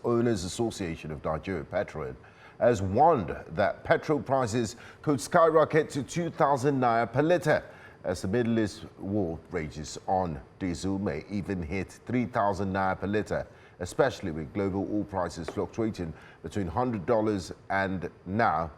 Owners Association of Nigeria, PETROAN, has warned that petrol prices could skyrocket to 2,000 naira per litre as the Middle East war rages on. Diesel may even hit 3,000 naira per litre, especially with global oil prices fluctuating between $100 and now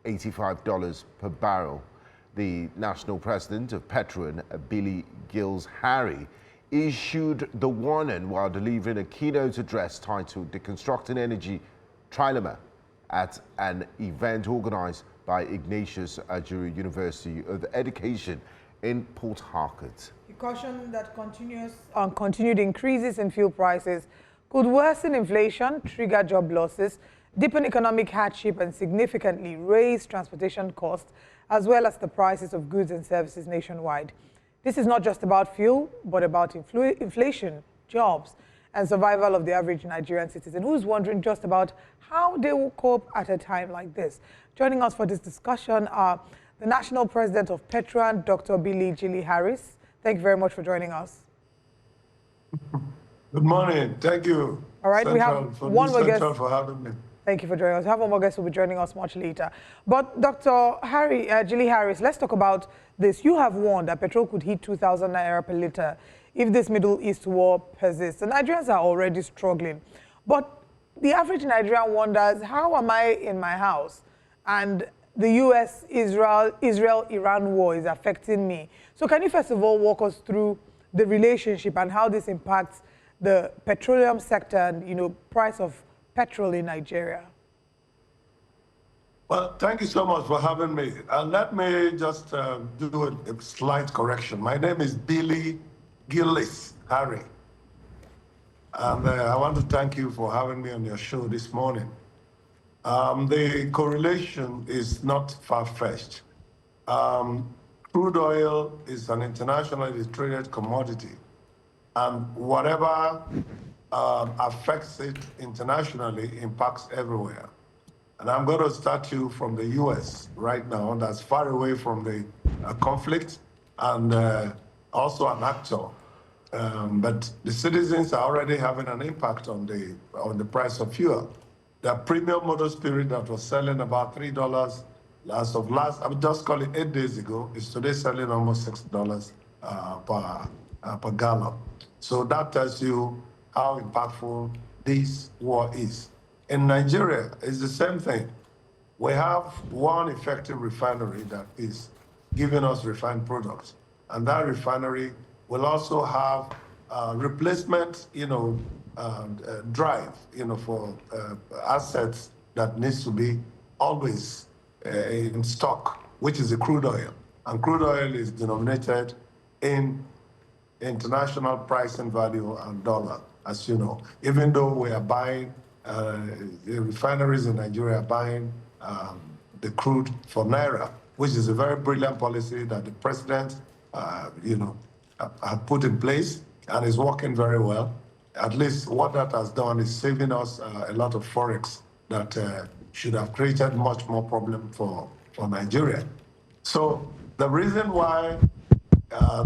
$85 per barrel. The national president of PETROAN, Gillis-Harry, issued the warning while delivering a keynote address titled Deconstructing Energy Trilemma at an event organized by Ignatius Ajuri University of Education in Port Harcourt. He cautioned that continued increases in fuel prices could worsen inflation, trigger job losses, deepen economic hardship, and significantly raise transportation costs, as well as the prices of goods and services nationwide. This is not just about fuel, but about inflation, jobs, and survival of the average Nigerian citizen who's wondering just about how they will cope at a time like this. Joining us for this discussion are the National President of PETROAN, Dr. Gillis-Harry. Thank you very much for joining us. Good morning. Thank you. All right, we have one more guest for having me. Thank you for joining us. We have one more guest who will be joining us much later. But Dr. Gillis-Harry, let's talk about this. You have warned that petrol could hit 2,000 naira per litre if this Middle East war persists. The Nigerians are already struggling. But the average Nigerian wonders, how am I in my house? And the US-Israel-Iran war is affecting me. So can you first of all walk us through the relationship and how this impacts the petroleum sector and, price of petrol in Nigeria? Well, thank you so much for having me. And let me just do a slight correction. My name is Gillis-Harry. And I want to thank you for having me on your show this morning. The correlation is not far-fetched. Crude oil is an internationally traded commodity. And whatever affects it internationally impacts everywhere. And I'm going to start you from the US right now, that's far away from the conflict and also an actor. But the citizens are already having an impact on the price of fuel. The premium motor spirit that was selling about $3 I would just call it 8 days ago, is today selling almost $6 per gallon. So that tells you how impactful this war is. In Nigeria, it's the same thing. We have one effective refinery that is giving us refined products. And that refinery will also have replacement, drive, for assets that needs to be always in stock, which is the crude oil. And crude oil is denominated in international price and value and dollar, as you know. Even though we are buying, the refineries in Nigeria are buying the crude for Naira, which is a very brilliant policy that the president, had put in place and is working very well. At least what that has done is saving us a lot of forex that should have created much more problem for Nigeria. So the reason why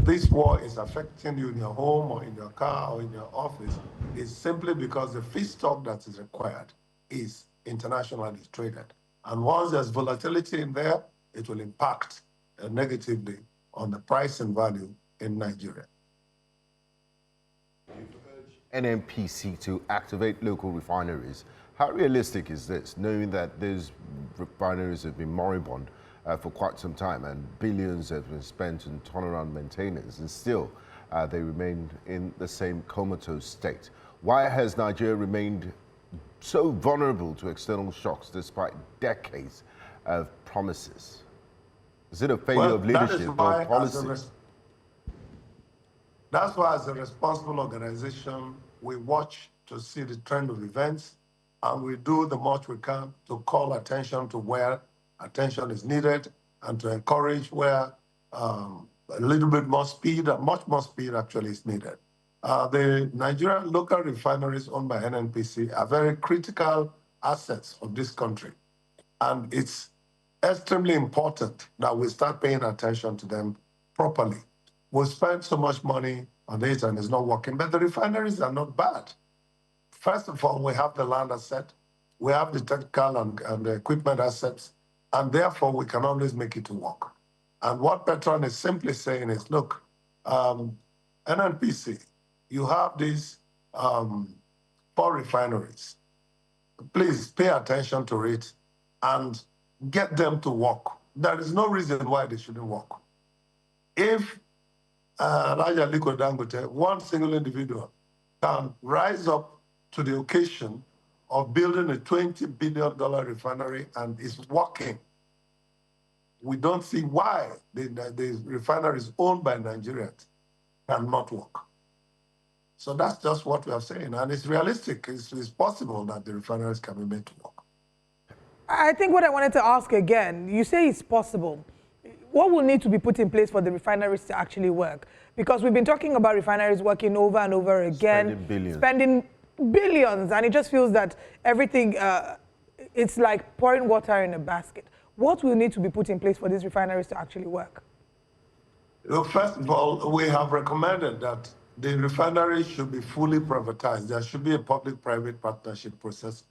this war is affecting you in your home or in your car or in your office is simply because the feedstock that is required is internationally traded. And once there's volatility in there, it will impact negatively on the price and value in Nigeria. NNPC to activate local refineries. How realistic is this, knowing that these refineries have been moribund for quite some time and billions have been spent on turnaround maintenance, and still they remain in the same comatose state? Why has Nigeria remained so vulnerable to external shocks despite decades of promises? Is it a failure of leadership or policy? That's why, as a responsible organization, we watch to see the trend of events, and we do the much we can to call attention to where attention is needed and to encourage where a little bit more speed, much more speed actually is needed. The Nigerian local refineries owned by NNPC are very critical assets of this country. And it's extremely important that we start paying attention to them properly. We spend so much money on it and it's not working, but the refineries are not bad. first of all, we have the land asset, we have the technical and the equipment assets, and therefore we can always make it work. And what PETROAN is simply saying is, look, NNPC, you have these 4 refineries. Please pay attention to it and get them to work. There is no reason why they shouldn't work. If Raja Liko Dangote, one single individual, can rise up to the occasion of building a $20 billion refinery and is working, we don't see why the refineries owned by Nigerians cannot work. So that's just what we are saying. And it's realistic. It's possible that the refineries can be made to work. I think what I wanted to ask again, you say it's possible. What will need to be put in place for the refineries to actually work? Because we've been talking about refineries working over and over again. Spending billions. And it just feels that everything, it's like pouring water in a basket. What will need to be put in place for these refineries to actually work? Look, first of all, we have recommended that the refinery should be fully privatized. There should be a public-private partnership process.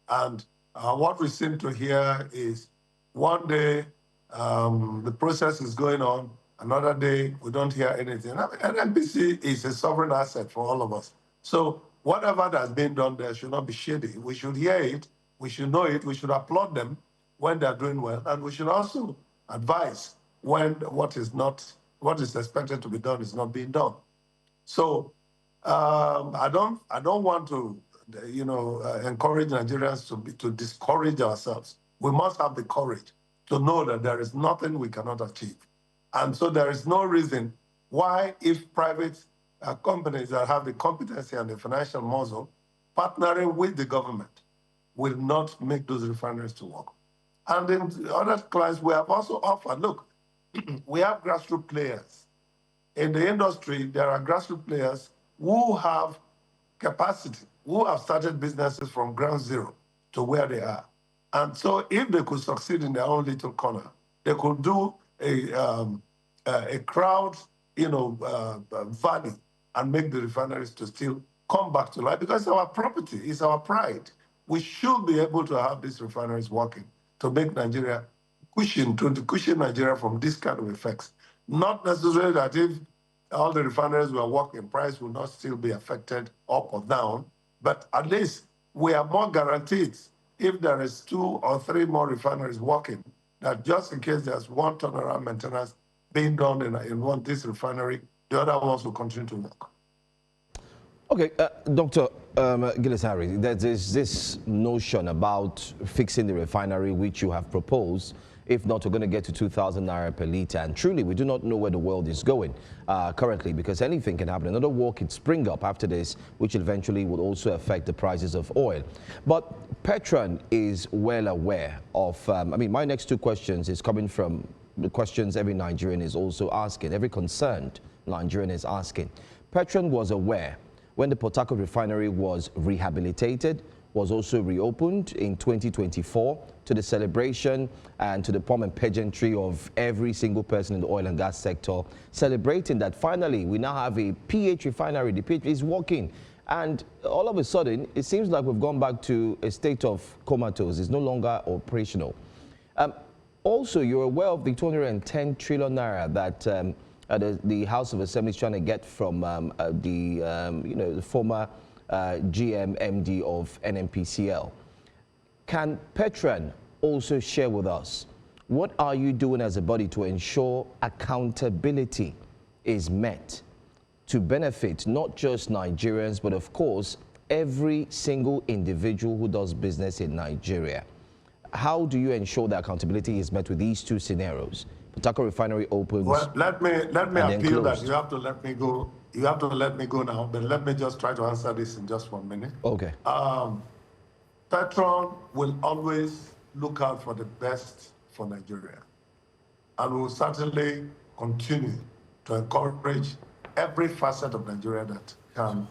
And what we seem to hear is one day the process is going on, another day we don't hear anything. I mean, NNPC is a sovereign asset for all of us. So whatever that's been done there should not be shady. We should hear it, we should know it, we should applaud them when they're doing well, and we should also advise when what is expected to be done is not being done. So I don't want to, encourage Nigerians to discourage ourselves. We must have the courage to know that there is nothing we cannot achieve. And so there is no reason why, if private companies that have the competency and the financial muscle partnering with the government will not make those refineries to work. And in other clients, we have also offered, look, we have grassroots players. In the industry, there are grassroots players who have capacity, who have started businesses from ground zero to where they are. And so if they could succeed in their own little corner, they could do a crowd, value and make the refineries to still come back to life, because it's our property, it's our pride. We should be able to have these refineries working to make Nigeria cushion Nigeria from this kind of effects. Not necessarily that if all the refineries were working, price will not still be affected up or down, but at least we are more guaranteed if there is 2 or 3 more refineries working, that just in case there's one turnaround maintenance being done in this refinery, the other ones will continue to work. Okay, Dr. Gillis-Harry, there's this notion about fixing the refinery which you have proposed. If not, we're going to get to 2,000 naira per litre. And truly, we do not know where the world is going currently, because anything can happen. Another war could spring up after this, which eventually would also affect the prices of oil. But PETROAN is well aware of, my next 2 questions is coming from the questions every Nigerian is also asking, every concerned Nigerian is asking. PETROAN was aware when the Port Harcourt refinery was rehabilitated, was also reopened in 2024 to the celebration and to the pomp and pageantry of every single person in the oil and gas sector, celebrating that finally we now have a PH refinery. The PH is working. And all of a sudden, it seems like we've gone back to a state of comatose. It's no longer operational. Also, you're aware of the 210 trillion naira that the House of Assembly is trying to get from the former GM MD of NNPCL. Can PETROAN also share with us, what are you doing as a body to ensure accountability is met to benefit not just Nigerians, but of course, every single individual who does business in Nigeria? How do you ensure that accountability is met with these 2 scenarios? Port Harcourt refinery opens. Well, let me appeal that you have to let me go. You have to let me go now, but let me just try to answer this in just 1 minute. Okay. PETROAN will always look out for the best for Nigeria, and will certainly continue to encourage every facet of Nigeria that can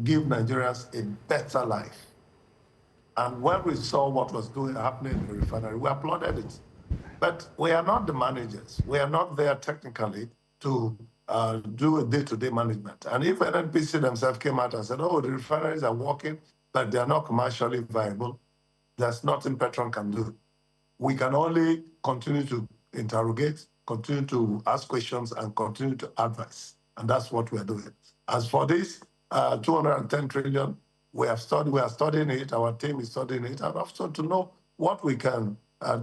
give Nigerians a better life. And when we saw what was happening in the refinery, we applauded it. But we are not the managers. We are not there technically to do a day-to-day management. And if NNPC themselves came out and said, oh, the refineries are working, but they are not commercially viable, there's nothing PETROAN can do. We can only continue to interrogate, continue to ask questions, and continue to advise. And that's what we're doing. As for this 210 trillion, we are studying it, our team is studying it, and also to know what we can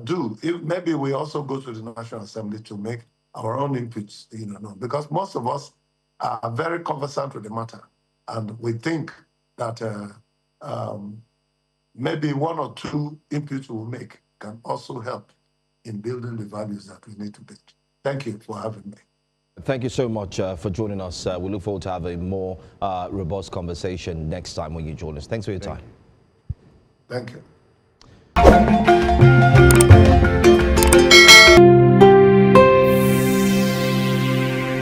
do. Maybe we also go to the National Assembly to make our own inputs, because most of us are very conversant with the matter. And we think that maybe one or two inputs we'll make can also help in building the values that we need to build. Thank you for having me. Thank you so much for joining us. We look forward to having a more robust conversation next time when you join us. Thanks for your time. Thank you.